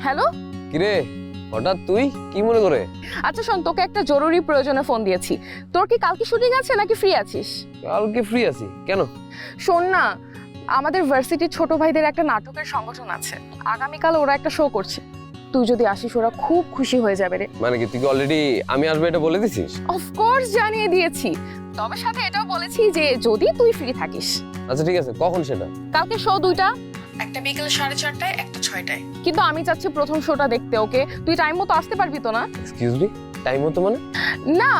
Hello, কিরে হঠাৎ তুই কি মনে করে? আচ্ছা শোন, তোকে একটা জরুরি প্রয়োজনে ফোন দিয়েছি। তোর কি কালকে শুটিং আছে নাকি ফ্রি আছিস? কালকে ফ্রি আছি। কেন? শোন না, আমাদের ভার্সিটির ছোট ভাইদের একটা নাটকের সংগঠন আছে, আগামীকাল ওরা একটা শো করছে। তুই যদি আসিস ওরা খুব খুশি হয়ে যাবে রে। মানে কি তুই কি অলরেডি আমি আসবো এটা বলে দিছিস? অফকোর্স জানিয়ে দিয়েছি, তবে সাথে এটাও বলেছি যে যদি তুই ফ্রি থাকিস। আচ্ছা ঠিক আছে, কখন সেটা? কালকে শো দুইটা, একটা বিকেল 4:30টায়, একটা 6টায়। কিন্তু আমি চাচ্ছি প্রথম শোটা দেখতে। ওকে, তুই টাইম মতো আসতে পারবি তো না? এক্সকিউজ মি, টাইম মতো মানে? না,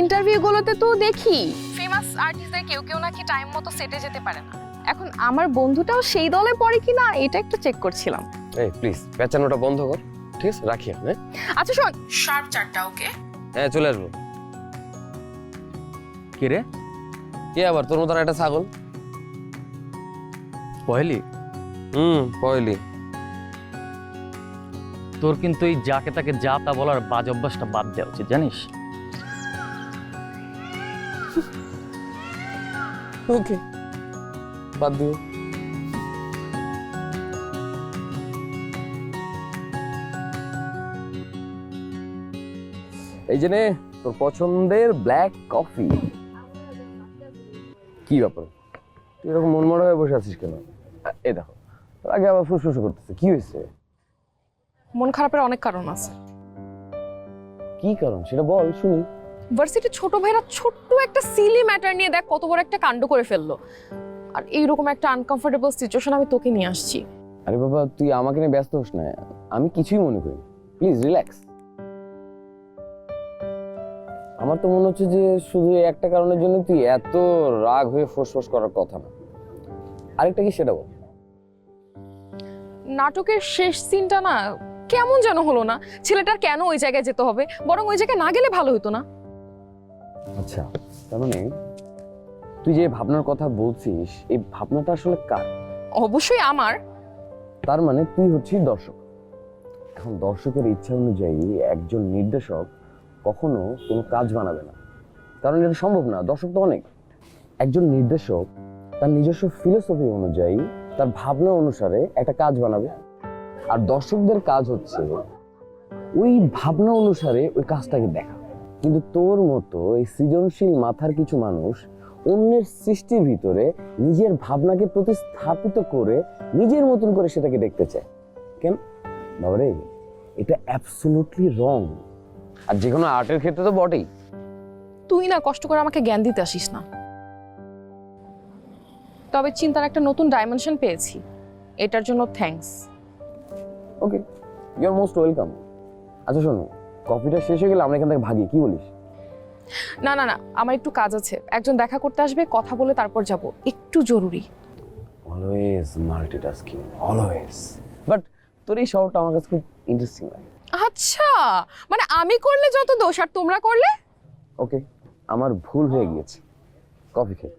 ইন্টারভিউ গুলোতে তো দেখি ফেমাস আর্টিস্টদের কেউ কেউ নাকি টাইম মতো সেটে যেতে পারে না। এখন আমার বন্ধুটাও সেই দলে পড়ে কিনা এটা একটু চেক করছিলাম। এই প্লিজ পেঁচানোটা বন্ধ কর, ঠিক আছে? রাখি এখন। হ্যাঁ আচ্ছা শোন, শার্প 4টা। ওকে হ্যাঁ, চলে আসবো। কে রে? কে আবার? তোর মতন একটা ছাগল। পহেলি, পয়লি। তোর কিন্তু এই যাকে তাকে যা তা বলার বাজ অভ্যাসটা বাদ দেওয়া উচিত, জানিস? ওকে, বাদ দিও। এই যে নে তোর পছন্দের ব্ল্যাক কফি। কি ব্যাপার, তুই এরকম মনমরা হয়ে বসে আছিস কেন? এই দেখো, তোর আগে আবার ফুসফুস করতেছে, কি হয়েছে? মন খারাপের অনেক কারণ আছে। কি কারণ সেটা বল শুনি। ভার্সিটির ছোট ভাইরা ছোট্ট একটা সিলি ম্যাটার নিয়ে দেখ কত বড় একটা কাণ্ড করে ফেললো। আর এইরকম একটা আনকমফোর্টেবল সিচুয়েশন আমি তোকে নিয়ে আসছি। আরে বাবা, তুই আমাকে নিয়ে ব্যস্ত হোস না, আমি কিছুই মনে করি। Please relax. আমার তো মনে হচ্ছে যে শুধু এই একটা কারণের জন্য তুই এত রাগ হয়ে ফোঁস করার কথা না। আরেকটা কি সেটা বল। নাটকের শেষ সিনটা না কেমন যেন হলো না। ছেলেটার কেন ওই জায়গায় যেতে হবে? বরং ওই জায়গায় না গেলে ভালো হতো না? আচ্ছা, তার মানে তুই যে ভাবনার কথা বলছিস, এই ভাবনাটা আসলে কার? অবশ্যই আমার। তার মানে তুই হচ্ছিস দর্শক। এখন দর্শকের ইচ্ছা অনুযায়ী একজন নির্দেশক কখনো কোনো কাজ বানাবে না, কারণ এটা সম্ভব না। দর্শক তো অনেক। একজন নির্দেশক তার নিজস্ব ফিলোসফি অনুযায়ী, তার ভাবনা অনুসারে একটা কাজ বানাবে, আর দর্শকদের কাজ হচ্ছে ওই ভাবনা অনুসারে ওই কাজটাকে দেখা। কিন্তু তোর মতো এই সৃজনশীল মাথার কিছু মানুষ অন্যের সৃষ্টির ভিতরে নিজের ভাবনাকে প্রতিস্থাপিত করে নিজের মতন করে সেটাকে দেখতে চায়। কেন বাবারে, এটা অ্যাবসলিউটলি রং। আর যে কোনো আর্টের ক্ষেত্রে তো বটেই। তুই না কষ্ট করে আমাকে জ্ঞান দিতে আসিস না। তবে চিন্তার একটা নতুন ডাইমেনশন পেয়েছি, এটার জন্য thanks. Okay, you are most welcome. আচ্ছা শোনো, কফিটা শেষ হয়ে গেলে আমরা এখান থেকে ভাগি, কি বলিস? না না না, আমার একটু কাজ আছে, একজন দেখা করতে আসবে, কথা বলে তারপর যাব, একটু জরুরি। Always multitasking, always. বাট তোর এই শহরটা আমার কাছে খুব ইন্টারেস্টিং লাগে। আচ্ছা, মানে আমি করলে যত দোষ আর তোমরা করলে? ওকে, আমার ভুল হয়ে গিয়েছে। কফি খেয়ে